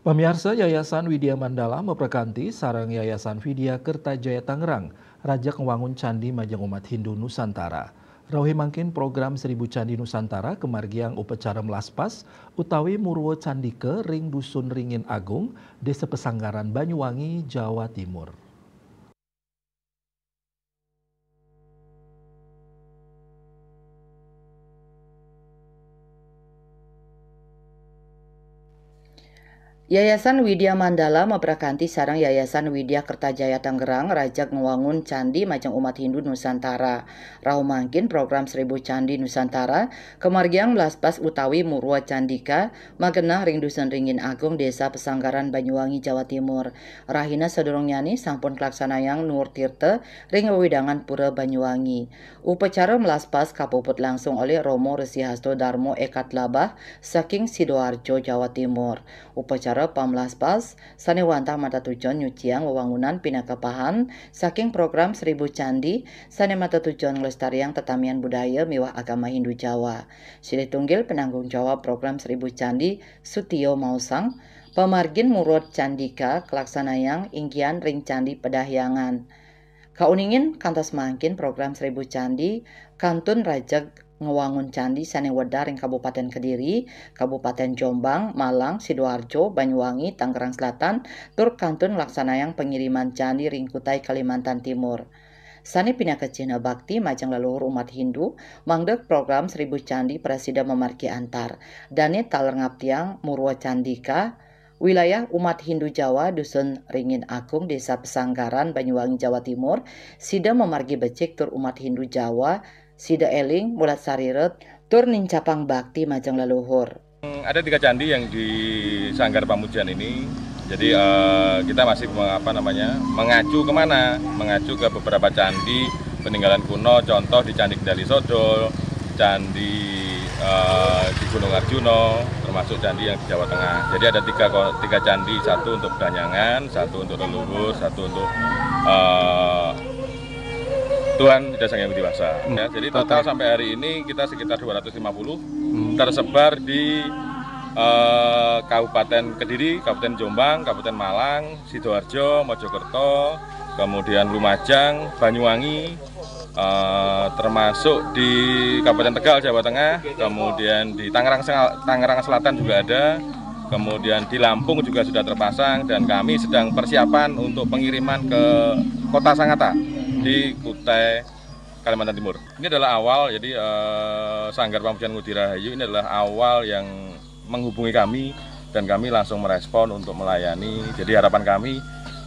Pemirsa Yayasan Widya Mandala memperkanti sarang Yayasan Widya Kertajaya Tangerang, rajak ngewangun Candi Majang Umat Hindu Nusantara. Rauhi mangkin program 1000 Candi Nusantara kemargiang upacara melaspas utawi Murwo Candike ring Dusun Ringin Agung, Desa Pesanggaran Banyuwangi, Jawa Timur. Yayasan Widya Mandala memperkanti sarang Yayasan Widya Kertajaya Tangerang rajak ngewangun Candi Majang Umat Hindu Nusantara. Rau mangkin program 1000 Candi Nusantara kemargiang melaspas utawi Murwa Candika magenah ring Dusun Ringin Agung Desa Pesanggaran Banyuwangi Jawa Timur. Rahina sedurung nyani sampun kelaksanayang Nur Tirte ring wewidangan Pura Banyuwangi. Upacara melaspas kapuput langsung oleh Romo Resi Hasto Darmo Ekat Labah saking Sidoarjo Jawa Timur. Upacara pamlaspas sanewantah mata tujuan nyuciang wewangunan pinakapahan saking program 1000 Candi sane mata tujuan ngelestariang tetamian budaya miwah agama Hindu Jawa. Silih tunggil penanggung jawab program 1000 Candi Sutio Mausang, pemargin Murwod Candika kelaksanayang ingkian ring Candi Pedahyangan. Kauningin kantos mangkin program 1000 Candi kantun rajak ngewangun candi sane wedar ing Kabupaten Kediri, Kabupaten Jombang, Malang, Sidoarjo, Banyuwangi, Tangerang Selatan, tur kantun laksanayang pengiriman candi ring Kutai Kalimantan Timur. Sani pinaka Cina Bakti majang leluhur umat Hindu mangdek program 1000 Candi Presida memargi antar. Dane taler ngaptiang Murwa Candika wilayah umat Hindu Jawa Dusun Ringin Agung Desa Pesanggaran Banyuwangi Jawa Timur sida memargi becik tur umat Hindu Jawa sida eling mulat sariret tur nincapang bakti majang leluhur. Ada 3 candi yang di Sanggar Pamujan ini. Jadi kita masih mengacu kemana? Mengacu ke beberapa candi peninggalan kuno. Contoh di Candi Kendali Sodol, candi di Gunung Arjuno, termasuk candi yang di Jawa Tengah. Jadi ada tiga candi, satu untuk Danyangan, satu untuk leluhur, satu untuk Tuhan Tidak Sang Yang Dewasa. Ya, jadi total sampai hari ini kita sekitar 250 tersebar di Kabupaten Kediri, Kabupaten Jombang, Kabupaten Malang, Sidoarjo, Mojokerto, kemudian Lumajang, Banyuwangi, termasuk di Kabupaten Tegal, Jawa Tengah, kemudian di Tangerang Selatan juga ada, kemudian di Lampung juga sudah terpasang, dan kami sedang persiapan untuk pengiriman ke Kota Sangatta di Kutai Kalimantan Timur. Ini adalah awal, jadi Sanggar Pamujan Ngudi Rahayu ini adalah awal yang menghubungi kami dan kami langsung merespon untuk melayani. Jadi harapan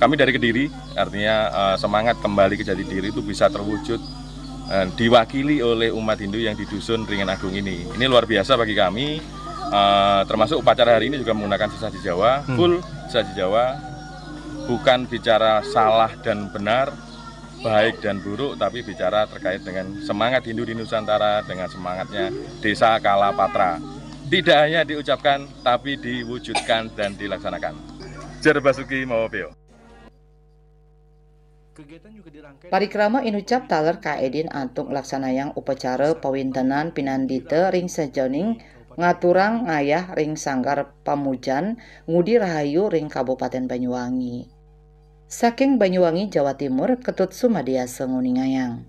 kami dari Kediri, artinya semangat kembali ke jati diri itu bisa terwujud diwakili oleh umat Hindu yang di Dusun Ringin Agung ini. Ini luar biasa bagi kami, termasuk upacara hari ini juga menggunakan sesaji Jawa, full sesaji Jawa, bukan bicara salah dan benar, baik dan buruk, tapi bicara terkait dengan semangat Hindu di Nusantara, dengan semangatnya Desa Kalapatra. Tidak hanya diucapkan, tapi diwujudkan dan dilaksanakan. Jar Basuki Mawapeo. Parikrama inucap taler kaedin antuk laksanayang upacara pawintenan pinandite ring sajoning ngaturang ngayah ring Sanggar Pamujan Ngudi Rahayu ring Kabupaten Banyuwangi. Saking Banyuwangi Jawa Timur Ketut Sumadiasa Nguningayang.